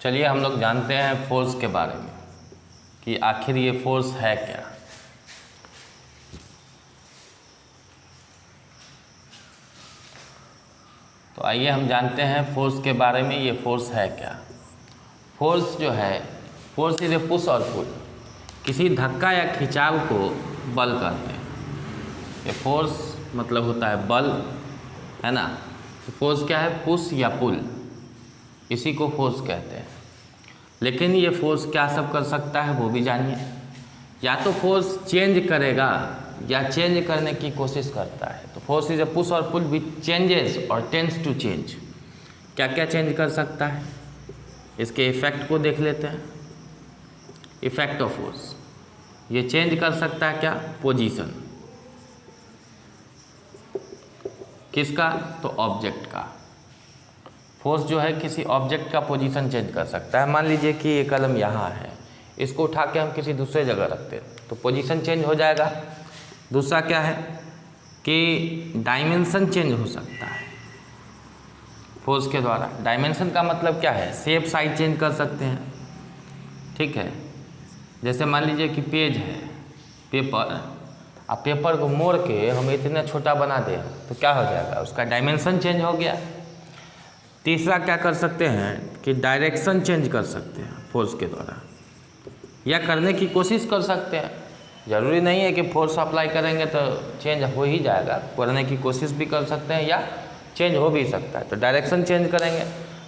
चलिए हम लोग जानते हैं फोर्स के बारे में कि आखिर ये फोर्स है क्या। तो आइए हम जानते हैं फोर्स के बारे में, ये फोर्स है क्या। फोर्स जो है, फोर्स इज ए पुश और पुल। किसी धक्का या खिंचाव को बल कहते हैं। ये फोर्स मतलब होता है बल, है ना। तो फोर्स क्या है, पुश या पुल, इसी को फोर्स कहते हैं। लेकिन ये फोर्स क्या सब कर सकता है वो भी जानिए। या तो फोर्स चेंज करेगा या चेंज करने की कोशिश करता है। तो फोर्स इज ए पुश और पुल विच चेंजेस और टेंड्स टू चेंज। क्या क्या चेंज कर सकता है, इसके इफेक्ट को देख लेते हैं। इफेक्ट ऑफ फोर्स, ये चेंज कर सकता है क्या, पोजीशन। किसका, तो ऑब्जेक्ट का। फोर्स जो है किसी ऑब्जेक्ट का पोजीशन चेंज कर सकता है। मान लीजिए कि ये कलम यहाँ है, इसको उठा के हम किसी दूसरे जगह रखते हैं तो पोजीशन चेंज हो जाएगा। दूसरा क्या है कि डायमेंशन चेंज हो सकता है फोर्स के द्वारा। डायमेंशन का मतलब क्या है, शेप साइज चेंज कर सकते हैं, ठीक है। जैसे मान लीजिए कि पेज है, पेपर, अब पेपर को मोड़ के हम इतना छोटा बना दें तो क्या हो जाएगा, उसका डायमेंशन चेंज हो गया। तीसरा क्या कर सकते हैं कि डायरेक्शन चेंज कर सकते हैं फोर्स के द्वारा, या करने की कोशिश कर सकते हैं। ज़रूरी नहीं है कि फोर्स अप्लाई करेंगे तो चेंज हो ही जाएगा, करने की कोशिश भी कर सकते हैं या चेंज हो भी सकता है। तो डायरेक्शन चेंज करेंगे।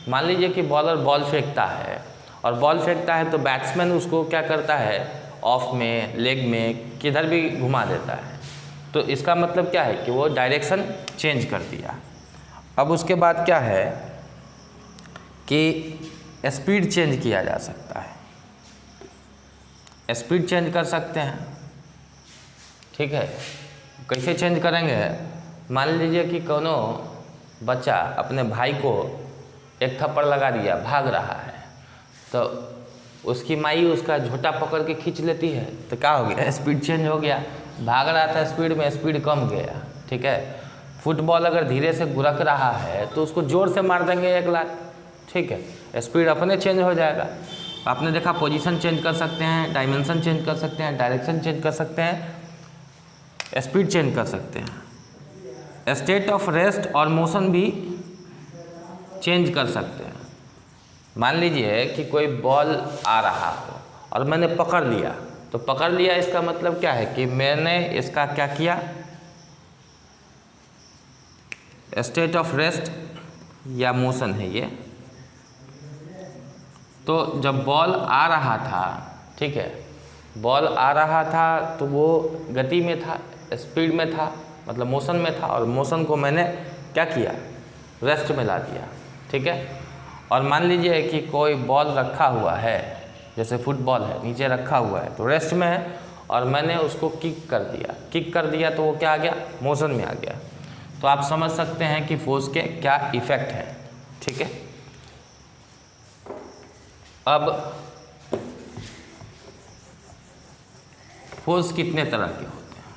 मान लीजिए कि बॉलर बॉल फेंकता है और बॉल फेंकता है तो बैट्समैन उसको क्या करता है, ऑफ में, लेग में, किधर भी घुमा देता है। तो इसका मतलब क्या है कि वो डायरेक्शन चेंज कर दिया। अब उसके बाद क्या है कि स्पीड चेंज किया जा सकता है, स्पीड चेंज कर सकते हैं, ठीक है। कैसे चेंज करेंगे, मान लीजिए कि कोनो बच्चा अपने भाई को एक थप्पड़ लगा दिया, भाग रहा है, तो उसकी माई उसका झोटा पकड़ के खींच लेती है तो क्या हो गया, स्पीड चेंज हो गया। भाग रहा था स्पीड में, स्पीड कम गया, ठीक है। फुटबॉल अगर धीरे से गुरक रहा है तो उसको ज़ोर से मार देंगे 1 लाख, ठीक है, स्पीड अपने चेंज हो जाएगा। आपने देखा पोजीशन चेंज कर सकते हैं, डायमेंशन चेंज कर सकते हैं, डायरेक्शन चेंज कर सकते हैं, स्पीड चेंज कर सकते हैं, स्टेट ऑफ रेस्ट और मोशन भी चेंज कर सकते हैं। मान लीजिए कि कोई बॉल आ रहा हो और मैंने पकड़ लिया, तो पकड़ लिया इसका मतलब क्या है कि मैंने इसका क्या किया, स्टेट ऑफ रेस्ट या मोशन है ये। तो जब बॉल आ रहा था, ठीक है, बॉल आ रहा था तो वो गति में था, स्पीड में था, मतलब मोशन में था, और मोशन को मैंने क्या किया, रेस्ट में ला दिया, ठीक है। और मान लीजिए कि कोई बॉल रखा हुआ है, जैसे फुटबॉल है, नीचे रखा हुआ है तो रेस्ट में है, और मैंने उसको किक कर दिया तो वो क्या आ गया, मोशन में आ गया। तो आप समझ सकते हैं कि फोर्स के क्या इफ़ेक्ट है, ठीक है। अब फोर्स कितने तरह के होते हैं,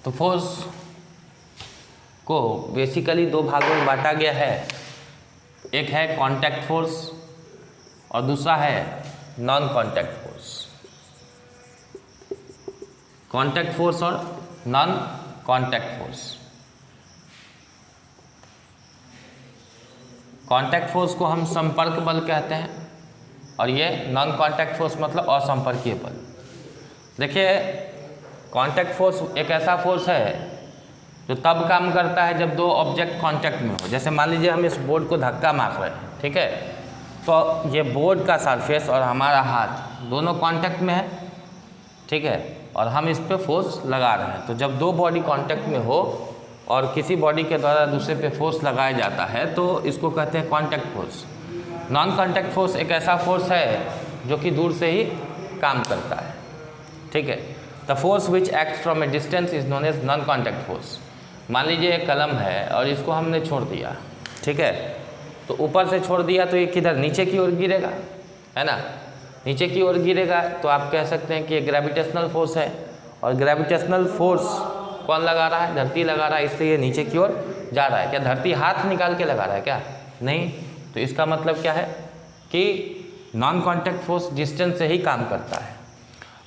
तो फोर्स को बेसिकली 2 भागों में बांटा गया है। एक है कांटेक्ट फोर्स और दूसरा है non contact force. Contact force और non contact force. Contact force को हम संपर्क बल कहते हैं और ये नॉन कांटेक्ट फोर्स मतलब असंपर्कीय बल। देखिए, कांटेक्ट फोर्स एक ऐसा फोर्स है जो तब काम करता है जब 2 ऑब्जेक्ट कांटेक्ट में हो। जैसे मान लीजिए हम इस बोर्ड को धक्का मार रहे हैं, ठीक है, तो ये बोर्ड का सरफेस और हमारा हाथ दोनों कांटेक्ट में है, ठीक है, और हम इस पे फोर्स लगा रहे हैं। तो जब 2 बॉडी कांटेक्ट में हो और किसी बॉडी के द्वारा दूसरे पे फोर्स लगाया जाता है तो इसको कहते हैं contact force. Non contact force एक ऐसा फोर्स है जो कि दूर से ही काम करता है, ठीक है। The force which act from a distance is known as non contact force. मान लीजिए एक कलम है और इसको हमने छोड़ दिया, ठीक है, तो ऊपर से छोड़ दिया तो ये किधर, नीचे की ओर गिरेगा, है ना, नीचे की ओर गिरेगा। तो आप कह सकते हैं कि ये ग्रेविटेशनल फोर्स है, और ग्रेविटेशनल फोर्स कौन लगा रहा है, धरती लगा रहा है, इसलिए ये नीचे की ओर जा रहा है। क्या धरती हाथ निकाल के लगा रहा है क्या, नहीं। तो इसका मतलब क्या है कि नॉन कांटेक्ट फोर्स डिस्टेंस से ही काम करता है।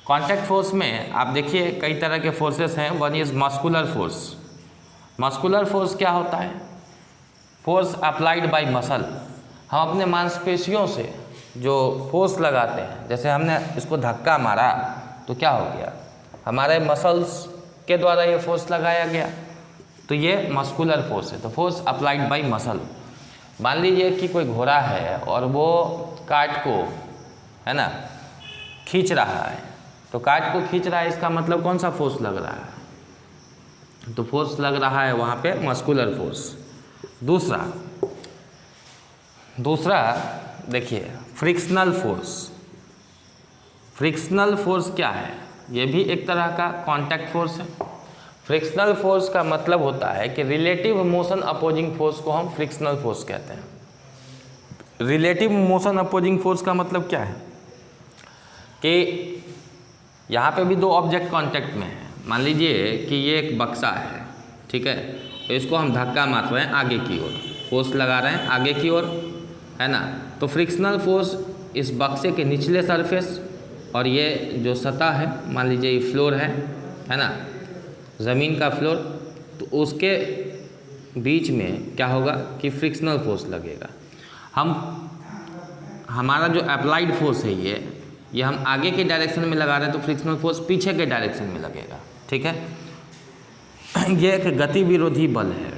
कांटेक्ट फोर्स में आप देखिए कई तरह के फोर्सेस हैं। One is muscular force. Muscular force क्या होता है? Force applied bye muscle. हम अपने मांसपेशियों से जो फोर्स लगाते हैं, जैसे हमने इसको धक्का मारा तो क्या हो गया, हमारे मसल्स के द्वारा ये फोर्स लगाया गया, तो ये मस्कुलर फोर्स है। तो फोर्स अप्लाइड बाय मसल। मान लीजिए कि कोई घोड़ा है और वो काट को, है ना, खींच रहा है, तो काट को खींच रहा है, इसका मतलब कौन सा फोर्स लग रहा है? तो फोर्स लग रहा है वहाँ पे मस्कुलर फोर्स। दूसरा देखिए फ्रिक्शनल फोर्स। फ्रिक्शनल फोर्स क्या है? ये भी एक तरह का कांटेक्ट फोर्स है। फ्रिक्शनल फोर्स का मतलब होता है कि रिलेटिव मोशन अपोजिंग फोर्स को हम फ्रिक्शनल फोर्स कहते हैं। रिलेटिव मोशन अपोजिंग फोर्स का मतलब क्या है कि यहाँ पे भी दो ऑब्जेक्ट कांटेक्ट में है। मान लीजिए कि ये एक बक्सा है, ठीक है, तो इसको हम धक्का मार रहे हैं आगे की ओर, फोर्स लगा रहे हैं आगे की ओर, है ना। तो फ्रिक्शनल फोर्स इस बक्से के निचले सरफेस और ये जो सतह है, मान लीजिए ये फ्लोर है ना, ज़मीन का फ्लोर, तो उसके बीच में क्या होगा कि फ्रिक्शनल फोर्स लगेगा। हमारा जो अप्लाइड फोर्स है ये हम आगे के डायरेक्शन में लगा रहे हैं, तो फ्रिक्शनल फोर्स पीछे के डायरेक्शन में लगेगा, ठीक है। ये एक गति विरोधी बल है।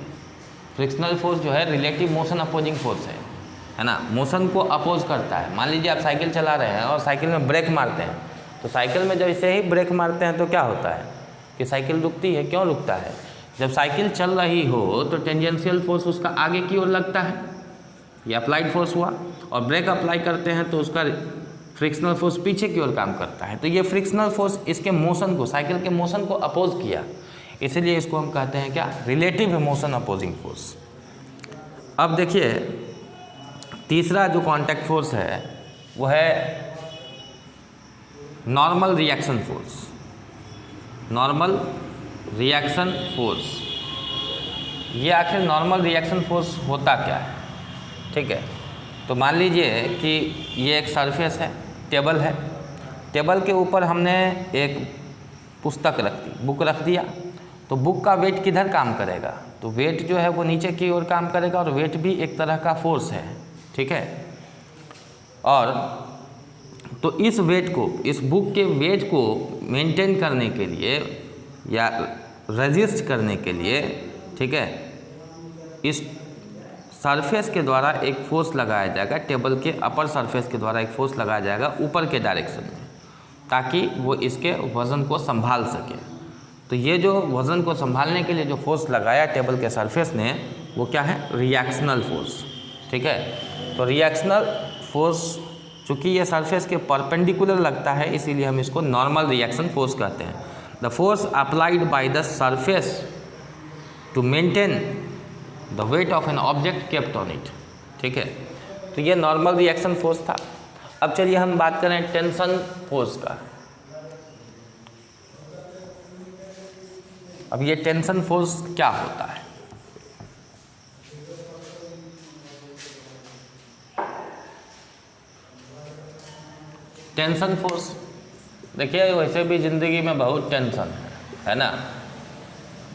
फ्रिक्शनल फोर्स जो है रिलेटिव मोशन अपोजिंग फोर्स है ना, मोशन को अपोज करता है। मान लीजिए आप साइकिल चला रहे हैं और साइकिल में ब्रेक मारते हैं, तो साइकिल में जैसे ही ब्रेक मारते हैं तो क्या होता है कि साइकिल रुकती है। क्यों रुकता है? जब साइकिल चल रही हो तो टेंजेंशियल फोर्स उसका आगे की ओर लगता है, ये अप्लाइड फोर्स हुआ, और ब्रेक अप्लाई करते हैं तो उसका फ्रिक्शनल फोर्स पीछे की ओर काम करता है। तो ये फ्रिक्शनल फोर्स इसके मोशन को, साइकिल के मोशन को अपोज किया, इसीलिए इसको हम कहते हैं क्या, रिलेटिव मोशन अपोजिंग फोर्स। अब देखिए तीसरा जो कांटेक्ट फोर्स है वो है normal reaction force. Normal reaction force, ये आखिर नॉर्मल रिएक्शन फोर्स होता क्या है? ठीक है, तो मान लीजिए कि ये एक सरफेस है, टेबल है, टेबल के ऊपर हमने एक पुस्तक रख दी, बुक रख दिया, तो बुक का वेट किधर काम करेगा? तो वेट जो है वो नीचे की ओर काम करेगा, और वेट भी एक तरह का फोर्स है, ठीक है। और तो इस वेट को, इस बुक के वेट को मेंटेन करने के लिए या रेजिस्ट करने के लिए, ठीक है, इस सरफेस के द्वारा एक फोर्स लगाया जाएगा, टेबल के अपर सरफेस के द्वारा एक फोर्स लगाया जाएगा ऊपर के डायरेक्शन में, ताकि वो इसके वज़न को संभाल सके। तो ये जो वज़न को संभालने के लिए जो फोर्स लगाया टेबल के सरफेस ने, वो क्या है? रिएक्शनल फोर्स, ठीक है। तो रिएक्शनल फोर्स चूँकि ये सरफेस के परपेंडिकुलर लगता है, इसीलिए हम इसको नॉर्मल रिएक्शन फोर्स कहते हैं। The force applied by the surface to maintain the weight of an object kept on it, ठीक है। तो ये नॉर्मल रिएक्शन फोर्स था। अब चलिए हम बात करें टेंशन फोर्स का। अब ये टेंशन फोर्स क्या होता है? टेंशन फोर्स, देखिए वैसे भी ज़िंदगी में बहुत टेंशन है ना,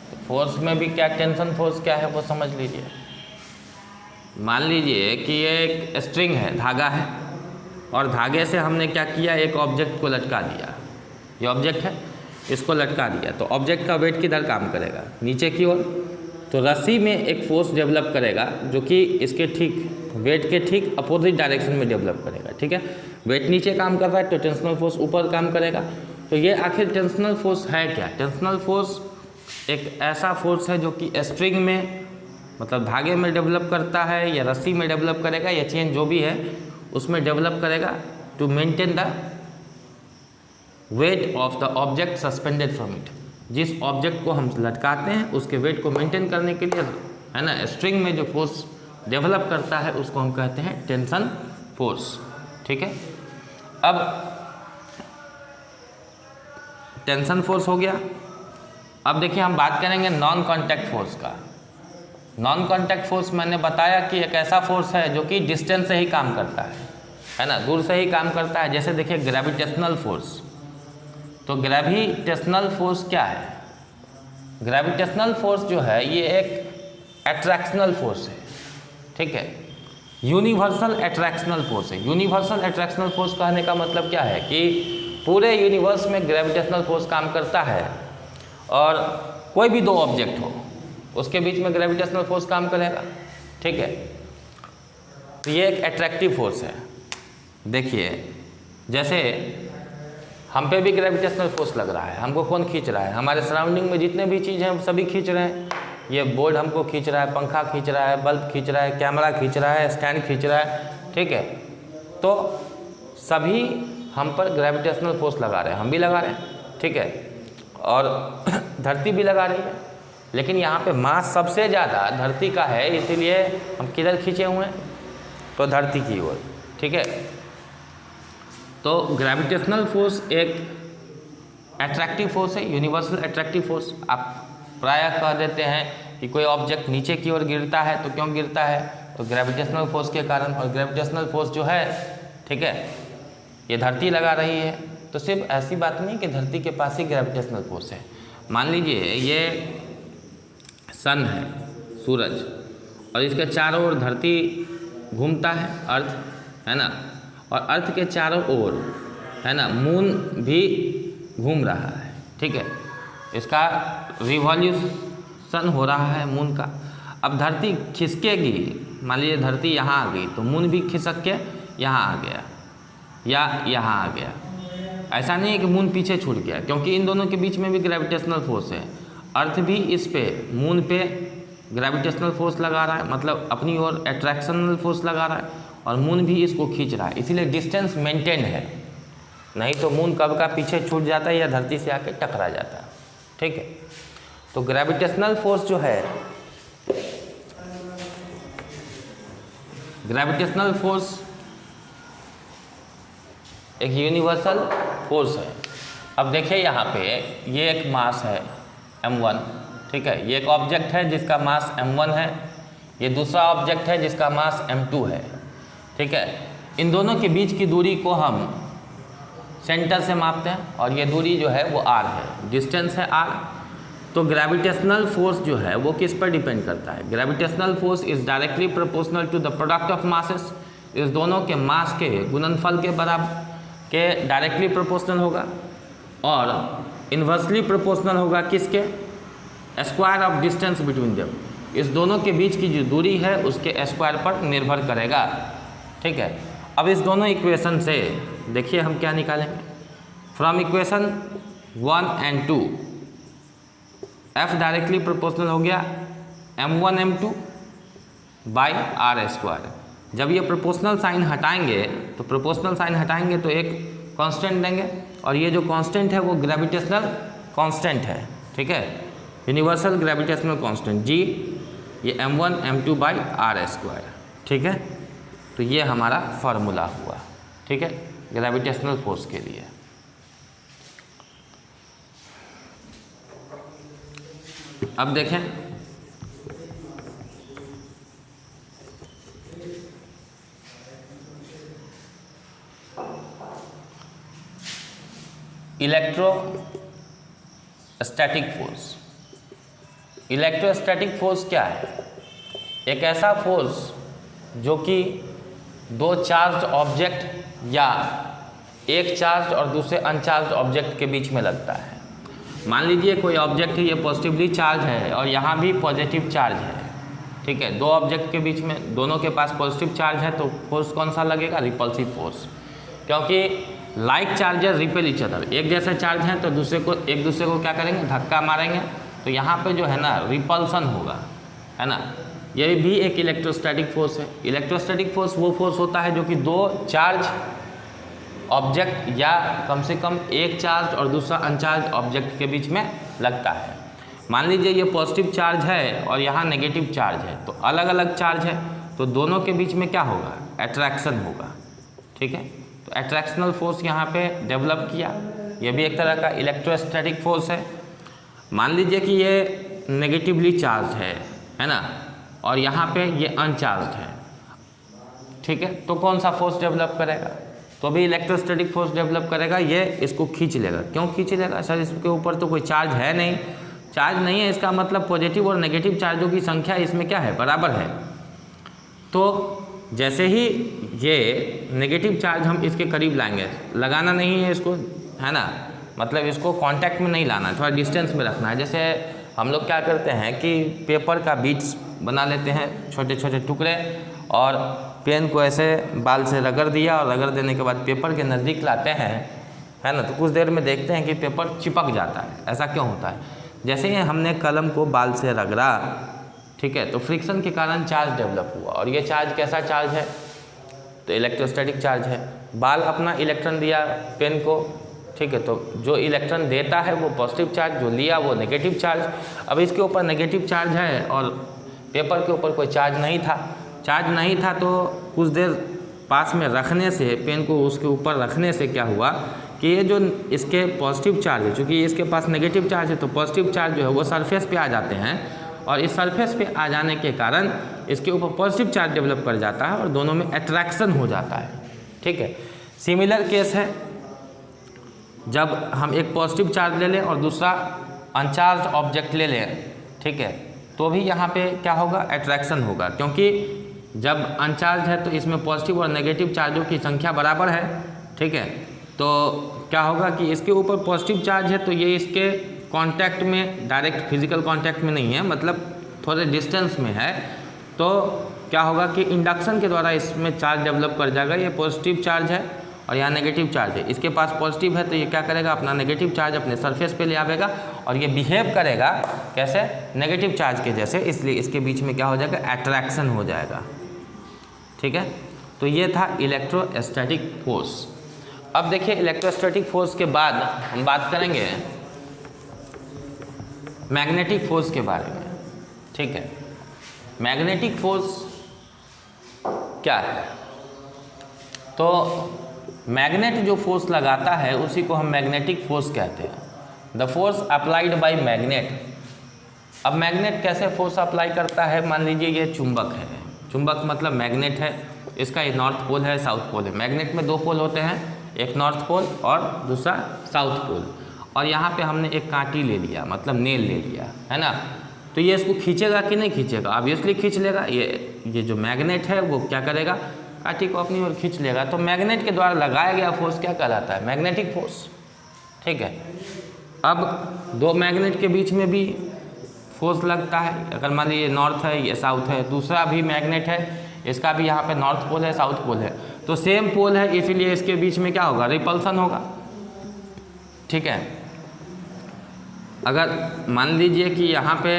तो फोर्स में भी क्या टेंशन फोर्स क्या है वो समझ लीजिए। मान लीजिए कि ये एक स्ट्रिंग है, धागा है, और धागे से हमने क्या किया, एक ऑब्जेक्ट को लटका दिया। ये ऑब्जेक्ट है, इसको लटका दिया, तो ऑब्जेक्ट का वेट किधर काम करेगा? नीचे की ओर। तो रस्सी में एक फोर्स डेवलप करेगा जो कि इसके ठीक वेट के ठीक अपोजिट डायरेक्शन में डेवलप करेगा, ठीक है। वेट नीचे काम कर रहा है तो टेंशनल फोर्स ऊपर काम करेगा। तो ये आखिर टेंशनल फोर्स है क्या? टेंशनल फोर्स एक ऐसा फोर्स है जो कि स्ट्रिंग में, मतलब धागे में डेवलप करता है, या रस्सी में डेवलप करेगा, या चेन जो भी है उसमें डेवलप करेगा to maintain the weight of the object suspended from it. जिस ऑब्जेक्ट को हम लटकाते हैं उसके वेट को मेंटेन करने के लिए, है ना, स्ट्रिंग में जो फोर्स डेवलप करता है उसको हम कहते हैं टेंशन फोर्स, ठीक है। अब टेंशन फोर्स हो गया। अब देखिए हम बात करेंगे नॉन कांटेक्ट फोर्स का। नॉन कांटेक्ट फोर्स मैंने बताया कि एक ऐसा फोर्स है जो कि डिस्टेंस से ही काम करता है, है ना, दूर से ही काम करता है। जैसे देखिए ग्रेविटेशनल फोर्स, तो ग्रेविटेशनल फोर्स क्या है? ग्रेविटेशनल फोर्स जो है ये एक एट्रैक्शनल फोर्स है, ठीक है, यूनिवर्सल एट्रैक्शनल फोर्स है। यूनिवर्सल एट्रैक्शनल फोर्स कहने का मतलब क्या है कि पूरे यूनिवर्स में ग्रेविटेशनल फोर्स काम करता है और कोई भी दो ऑब्जेक्ट हो उसके बीच में ग्रेविटेशनल फोर्स काम करेगा, ठीक है। तो ये एक एट्रैक्टिव फोर्स है। देखिए जैसे हम पे भी ग्रेविटेशनल फोर्स लग रहा है, हमको कौन खींच रहा है? हमारे सराउंडिंग में जितने भी चीज़ हैं हम सभी खींच रहे हैं। ये बोर्ड हमको खींच रहा है, पंखा खींच रहा है, बल्ब खींच रहा है, कैमरा खींच रहा है, स्टैंड खींच रहा है, ठीक है। तो सभी हम पर ग्रेविटेशनल फोर्स लगा रहे हैं, हम भी लगा रहे हैं, ठीक है, और धरती भी लगा रही है। लेकिन यहाँ पे मास सबसे ज़्यादा धरती का है, इसीलिए हम किधर खींचे हुए हैं? तो धरती की ओर, ठीक है। तो ग्रेविटेशनल फोर्स एक एट्रैक्टिव फोर्स है, यूनिवर्सल एट्रैक्टिव फोर्स। आप प्रायः कह देते हैं कि कोई ऑब्जेक्ट नीचे की ओर गिरता है तो क्यों गिरता है? तो ग्रेविटेशनल फोर्स के कारण। और ग्रेविटेशनल फोर्स जो है, ठीक है, ये धरती लगा रही है। तो सिर्फ ऐसी बात नहीं कि धरती के पास ही ग्रेविटेशनल फोर्स है। मान लीजिए ये सन है, सूरज, और इसके चारों ओर धरती घूमता है, अर्थ, है ना, और अर्थ के चारों ओर, है ना, मून भी घूम रहा है, ठीक है, इसका रिवॉल्यूशन हो रहा है मून का। अब धरती खिसकेगी, मान लीजिए धरती यहाँ आ गई तो मून भी खिसक के यहाँ आ गया या यहाँ आ गया। ऐसा नहीं है कि मून पीछे छूट गया, क्योंकि इन दोनों के बीच में भी ग्रेविटेशनल फोर्स है। अर्थ भी इस पे, मून पे ग्रेविटेशनल फोर्स लगा रहा है, मतलब अपनी ओर एट्रैक्शनल फोर्स लगा रहा है, और मून भी इसको खींच रहा है, इसीलिए डिस्टेंस मेंटेन है। नहीं तो मून कब का पीछे छूट जाता है या धरती से आके टकरा जाता है, ठीक है। तो ग्रेविटेशनल फोर्स जो है, ग्रेविटेशनल फोर्स एक यूनिवर्सल फोर्स है। अब देखिए यहाँ पे ये एक मास है m1, ठीक है, ये एक ऑब्जेक्ट है जिसका मास m1 है, ये दूसरा ऑब्जेक्ट है जिसका मास m2 है, ठीक है। इन दोनों के बीच की दूरी को हम सेंटर से मापते हैं और ये दूरी जो है वो r है, डिस्टेंस है r। तो ग्रेविटेशनल फोर्स जो है वो किस पर डिपेंड करता है? Gravitational force is directly proportional to the product of masses. इस दोनों के मास के गुणनफल के बराबर के डायरेक्टली प्रोपोर्शनल होगा, और इन्वर्सली प्रोपोर्शनल होगा किसके? Square of distance between them. इस दोनों के बीच की जो दूरी है उसके स्क्वायर पर निर्भर करेगा, ठीक है। अब इस दोनों इक्वेशन से देखिए हम क्या निकालेंगे। From equation 1 and 2 F directly proportional हो गया m1 m2 by are square. जब ये प्रोपोर्शनल साइन हटाएंगे तो एक कांस्टेंट देंगे, और ये जो कांस्टेंट है वो ग्रेविटेशनल कांस्टेंट है, ठीक है, यूनिवर्सल ग्रेविटेशनल कांस्टेंट g, ये m1 m2 by are square, ठीक है। तो ये हमारा फार्मूला हुआ, ठीक है, ग्रेविटेशनल फोर्स के लिए। अब देखें इलेक्ट्रोस्टैटिक फोर्स। इलेक्ट्रोस्टैटिक फोर्स क्या है? एक ऐसा फोर्स जो कि दो चार्ज ऑब्जेक्ट या एक चार्ज और दूसरे अनचार्ज ऑब्जेक्ट के बीच में लगता है। मान लीजिए कोई ऑब्जेक्ट है, ये पॉजिटिवली चार्ज है और यहाँ भी पॉजिटिव चार्ज है, ठीक है, दो ऑब्जेक्ट के बीच में दोनों के पास पॉजिटिव चार्ज है, तो फोर्स कौन सा लगेगा? Repulsive force. क्योंकि like charger repel each other, एक जैसे चार्ज हैं तो एक दूसरे को क्या करेंगे? धक्का मारेंगे, तो यहाँ पे जो है ना रिपल्सन होगा, है ना। ये भी एक इलेक्ट्रोस्टैटिक फोर्स है। इलेक्ट्रोस्टैटिक फोर्स वो फोर्स होता है जो कि दो चार्ज ऑब्जेक्ट या कम से कम एक चार्ज और दूसरा अनचार्ज ऑब्जेक्ट के बीच में लगता है। मान लीजिए ये पॉजिटिव चार्ज है और यहाँ नेगेटिव चार्ज है, तो अलग अलग चार्ज है, तो दोनों के बीच में क्या होगा? अट्रैक्शन होगा, ठीक है। तो अट्रैक्शनल फोर्स यहाँ पे डेवलप किया, ये भी एक तरह का इलेक्ट्रोस्टैटिक फोर्स है। मान लीजिए कि ये नेगेटिवली चार्ज है ना, और यहाँ पे ये अनचार्ज है, ठीक है, तो कौन सा फोर्स डेवलप करेगा? तो अभी इलेक्ट्रोस्टैटिक फोर्स डेवलप करेगा, ये इसको खींच लेगा। क्यों खींच लेगा सर? इसके ऊपर तो कोई चार्ज है नहीं, चार्ज नहीं है, इसका मतलब पॉजिटिव और नेगेटिव चार्जों की संख्या इसमें क्या है? बराबर है। तो जैसे ही ये नेगेटिव चार्ज हम इसके करीब लाएंगे, लगाना नहीं है इसको, है ना, मतलब इसको कांटेक्ट में नहीं लाना है, थोड़ा डिस्टेंस में रखना है। जैसे हम लोग क्या करते हैं कि पेपर का बीट्स बना लेते हैं, छोटे छोटे टुकड़े, और पेन को ऐसे बाल से रगड़ दिया, और रगड़ देने के बाद पेपर के नज़दीक लाते हैं, है ना, तो कुछ देर में देखते हैं कि पेपर चिपक जाता है। ऐसा क्यों होता है? जैसे ही हमने कलम को बाल से रगड़ा, ठीक है, तो फ्रिक्शन के कारण चार्ज डेवलप हुआ, और ये चार्ज कैसा चार्ज है? तो इलेक्ट्रोस्टैटिक चार्ज है। बाल अपना इलेक्ट्रॉन दिया पेन को, ठीक है, तो जो इलेक्ट्रॉन देता है वो पॉजिटिव चार्ज, जो लिया वो नेगेटिव चार्ज। अब इसके ऊपर नेगेटिव चार्ज है और पेपर के ऊपर कोई चार्ज नहीं था, तो कुछ देर पास में रखने से, पेन को उसके ऊपर रखने से क्या हुआ कि ये जो इसके पॉजिटिव चार्ज है, चूँकि इसके पास नेगेटिव चार्ज है, तो पॉजिटिव चार्ज जो है वो सरफेस पे आ जाते हैं, और इस सरफेस पे आ जाने के कारण इसके ऊपर पॉजिटिव चार्ज डेवलप कर जाता है और दोनों में अट्रैक्शन हो जाता है। ठीक है, सिमिलर केस है जब हम एक पॉजिटिव चार्ज ले लें और दूसरा अनचार्ज ऑब्जेक्ट ले लें, ठीक है, तो भी यहाँ पे क्या होगा? अट्रैक्शन होगा, क्योंकि जब अनचार्ज है तो इसमें पॉजिटिव और नेगेटिव चार्जों की संख्या बराबर है। ठीक है, तो क्या होगा कि इसके ऊपर पॉजिटिव चार्ज है तो ये इसके कांटेक्ट में, डायरेक्ट फिजिकल कांटेक्ट में नहीं है, मतलब थोड़े डिस्टेंस में है, तो क्या होगा कि इंडक्शन के द्वारा इसमें चार्ज डेवलप कर जाएगा। ये पॉजिटिव चार्ज है और यहाँ नेगेटिव चार्ज है, इसके पास पॉजिटिव है तो ये क्या करेगा? अपना नेगेटिव चार्ज अपने सरफेस पे ले आवेगा, और ये बिहेव करेगा कैसे? नेगेटिव चार्ज के जैसे, इसलिए इसके बीच में क्या हो जाएगा? अट्रैक्शन हो जाएगा। ठीक है, तो ये था इलेक्ट्रोस्टैटिक फोर्स। अब देखिए इलेक्ट्रोस्टैटिक फोर्स के बाद हम बात करेंगे मैग्नेटिक फोर्स के बारे में। ठीक है, मैग्नेटिक फोर्स क्या है? तो मैग्नेट जो फोर्स लगाता है उसी को हम मैग्नेटिक फोर्स कहते हैं। The force applied bye magnet. अब मैग्नेट कैसे फोर्स अप्लाई करता है? मान लीजिए ये चुंबक है, चुंबक मतलब मैग्नेट है, इसका ये नॉर्थ पोल है, साउथ पोल है। मैग्नेट में दो पोल होते हैं, एक नॉर्थ पोल और दूसरा साउथ पोल, और यहाँ पे हमने एक कांटी ले लिया, मतलब नेल ले लिया, है ना, तो ये इसको खींचेगा कि नहीं खींचेगा? ऑब्वियसली खींच लेगा। ये जो मैग्नेट है वो क्या करेगा? कांटी को अपनी ओर खींच लेगा। तो मैग्नेट के द्वारा लगाया गया फोर्स क्या कहलाता है? Magnetic force. ठीक है, अब दो मैग्नेट के बीच में भी फोर्स लगता है। अगर मान लीजिए नॉर्थ है, ये साउथ है, दूसरा भी मैग्नेट है, इसका भी यहाँ पे नॉर्थ पोल है, साउथ पोल है, तो सेम पोल है, इसीलिए इसके बीच में क्या होगा? रिपल्सन होगा। ठीक है, अगर मान लीजिए कि यहाँ पे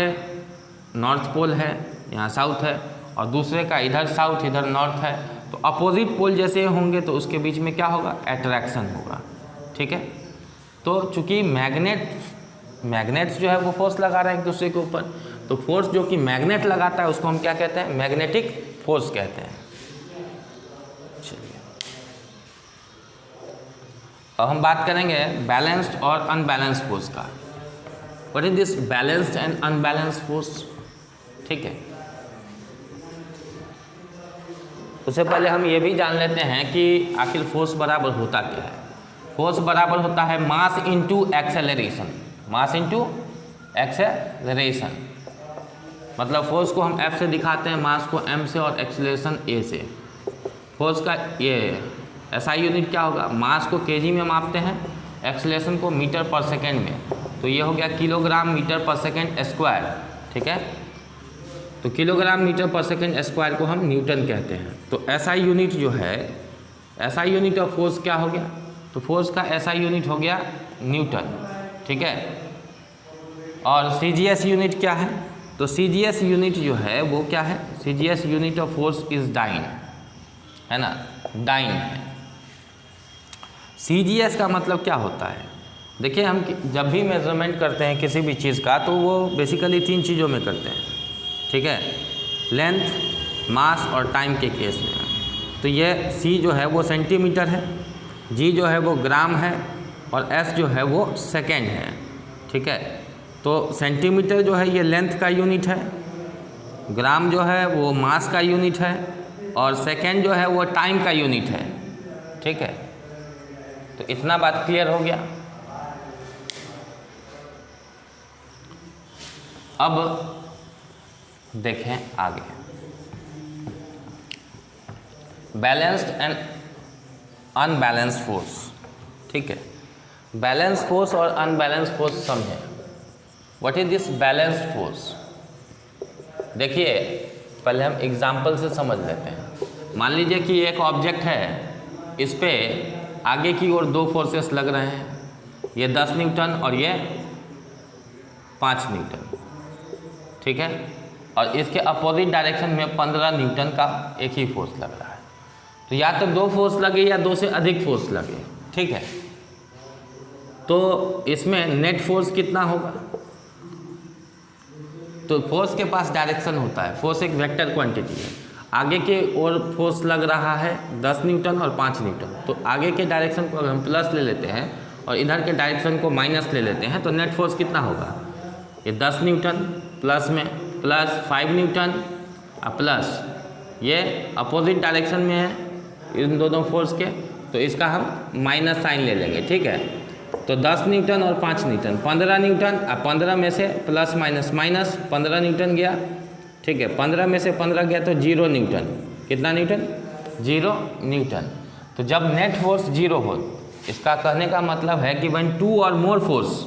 नॉर्थ पोल है, यहाँ साउथ है, और दूसरे का इधर साउथ इधर नॉर्थ है, तो अपोजिट पोल जैसे होंगे तो उसके बीच में क्या होगा? अट्रैक्शन होगा। ठीक है, तो चूंकि मैग्नेट्स जो है वो फोर्स लगा रहे हैं एक दूसरे के ऊपर, तो फोर्स जो कि मैग्नेट लगाता है उसको हम क्या कहते हैं? मैग्नेटिक फोर्स कहते हैं। चलिए, अब हम बात करेंगे बैलेंस्ड और अनबैलेंस्ड फोर्स का। What is this balanced and unbalanced force? ठीक है, उससे पहले हम ये भी जान लेते हैं कि आखिर फोर्स बराबर होता क्या है। फोर्स बराबर होता है mass into acceleration. Mass into acceleration, मतलब फोर्स को हम F से दिखाते हैं, मास को M से और एक्सेलरेशन A से। फोर्स का ये SI यूनिट क्या होगा? मास को kg में मापते हैं, एक्सेलरेशन को मीटर पर सेकेंड में, तो ये हो गया किलोग्राम मीटर पर सेकेंड स्क्वायर। ठीक है, तो किलोग्राम मीटर पर सेकेंड स्क्वायर को हम न्यूटन कहते हैं। तो SI यूनिट जो है, SI यूनिट ऑफ फोर्स क्या हो गया? तो फोर्स का SI यूनिट हो गया न्यूटन। ठीक है, और CGS यूनिट क्या है? तो CGS यूनिट जो है वो क्या है? CGS unit of force is dyne, है ना, डाइन है। CGS का मतलब क्या होता है? देखिए, हम जब भी मेजरमेंट करते हैं किसी भी चीज़ का तो वो बेसिकली तीन चीज़ों में करते हैं। ठीक है, लेंथ, मास और टाइम के केस में। तो ये C जो है वो सेंटीमीटर है, G जो है वो ग्राम है, और S जो है वो सेकेंड है। ठीक है, तो सेंटीमीटर जो है ये लेंथ का यूनिट है, ग्राम जो है वो मास का यूनिट है, और सेकेंड जो है वो टाइम का यूनिट है, ठीक है। तो इतना बात क्लियर हो गया। अब देखें आगे, बैलेंस्ड एंड अनबैलेंस्ड फोर्स, ठीक है। बैलेंस फोर्स और अनबैलेंस फोर्स समझें। What is this balanced force? देखिए पहले हम एग्जाम्पल से समझ लेते हैं। मान लीजिए कि एक ऑब्जेक्ट है, इस पे आगे की ओर 2 फोर्सेस लग रहे हैं, ये 10 न्यूटन और ये 5 न्यूटन, ठीक है। और इसके अपोजिट डायरेक्शन में 15 न्यूटन का एक ही फोर्स लग रहा है। तो या तो 2 फोर्स लगे या 2 से अधिक फोर्स लगे, ठीक है। तो इसमें नेट फोर्स कितना होगा? तो फोर्स के पास डायरेक्शन होता है, फोर्स एक वेक्टर क्वांटिटी है। आगे के ओर फोर्स लग रहा है 10 न्यूटन और 5 न्यूटन, तो आगे के डायरेक्शन को अगर हम प्लस ले लेते हैं और इधर के डायरेक्शन को माइनस ले लेते हैं तो नेट फोर्स कितना होगा? ये 10 न्यूटन प्लस में प्लस 5 न्यूटन प्लस ये अपोजिट डायरेक्शन में है इन दोनों फोर्स के, तो इसका हम माइनस साइन ले लेंगे, ठीक है। तो 10 न्यूटन और 5 न्यूटन 15 न्यूटन, अब 15 में से प्लस माइनस माइनस 15 न्यूटन गया, ठीक है। 15 में से 15 गया तो 0 न्यूटन। कितना न्यूटन? 0 न्यूटन। तो जब नेट फोर्स 0 हो, इसका कहने का मतलब है कि व्हेन 2 और more force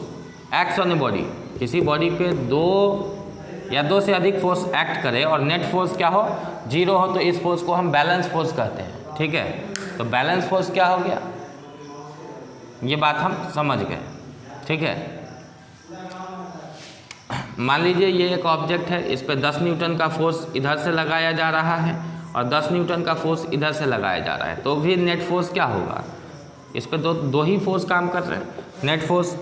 acts on a body, किसी बॉडी पे 2 या 2 से अधिक फोर्स एक्ट करे और नेट फोर्स क्या हो? 0 हो, तो इस फोर्स को हम बैलेंस फोर्स कहते हैं, ठीक है। तो बैलेंस फोर्स क्या हो गया? ये बात हम समझ गए, ठीक है। मान लीजिए ये एक ऑब्जेक्ट है, इस पे 10 न्यूटन का फोर्स इधर से लगाया जा रहा है और 10 न्यूटन का फोर्स इधर से लगाया जा रहा है, तो भी नेट फोर्स क्या होगा? इस पे दो ही फोर्स काम कर रहे हैं। नेट फोर्स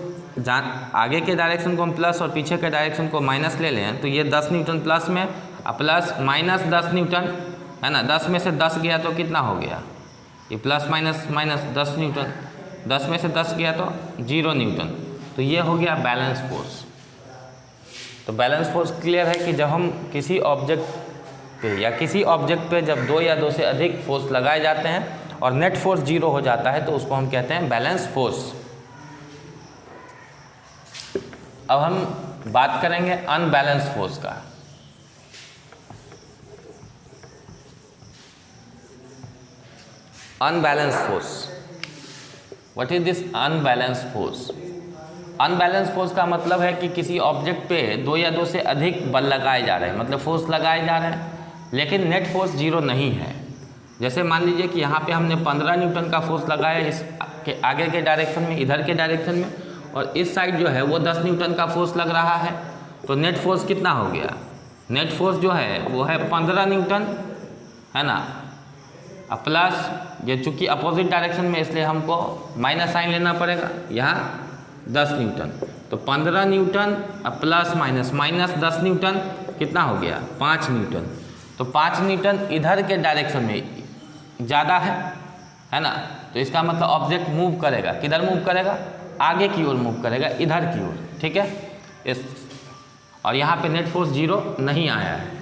आगे के डायरेक्शन को हम प्लस और पीछे के डायरेक्शन को माइनस ले लें, तो ये 10 न्यूटन प्लस में प्लस माइनस 10 न्यूटन है ना। 10 में से 10 गया तो कितना हो गया? ये प्लस माइनस माइनस 10 न्यूटन, 10 में से 10 गया तो 0 न्यूटन। तो ये हो गया बैलेंस फोर्स। तो बैलेंस फोर्स क्लियर है कि जब हम किसी ऑब्जेक्ट पे या किसी ऑब्जेक्ट पे जब 2 या 2 से अधिक फोर्स लगाए जाते हैं और नेट फोर्स 0 हो जाता है तो उसको हम कहते हैं बैलेंस फोर्स। अब हम बात करेंगे अनबैलेंस फोर्स का। Unbalance force, what is this unbalance force? Unbalance force का मतलब है कि किसी ऑब्जेक्ट पे 2 या 2 से अधिक बल लगाए जा रहे हैं, मतलब फोर्स लगाए जा रहे हैं, लेकिन नेट फोर्स 0 नहीं है। जैसे मान लीजिए कि यहाँ पे हमने 15 न्यूटन का फोर्स लगाया इस के आगे के डायरेक्शन में, इधर के डायरेक्शन में, और इस साइड जो है वो 10 न्यूटन का फोर्स लग रहा है, तो नेट फोर्स कितना हो गया? नेट फोर्स जो है वो है 15 न्यूटन, है ना। प्लस ये चूँकि अपोजिट डायरेक्शन में इसलिए हमको माइनस साइन लेना पड़ेगा, यहाँ 10 न्यूटन। तो 15 Newton plus minus minus 10 Newton कितना हो गया? 5 न्यूटन। तो 5 न्यूटन इधर के डायरेक्शन में ज़्यादा है ना। तो इसका मतलब ऑब्जेक्ट मूव करेगा, किधर मूव करेगा? आगे की ओर मूव करेगा, इधर की ओर, ठीक है। इस और यहाँ पे नेट फोर्स 0 नहीं आया है।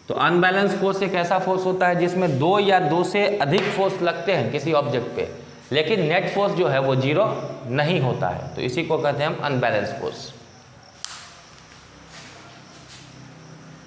तो अनबैलेंस फोर्स एक ऐसा फोर्स होता है जिसमें 2 या 2 से अधिक फोर्स लगते हैं किसी ऑब्जेक्ट पे, लेकिन नेट फोर्स जो है वो 0 नहीं होता है, तो इसी को कहते हैं हम अनबैलेंस फोर्स।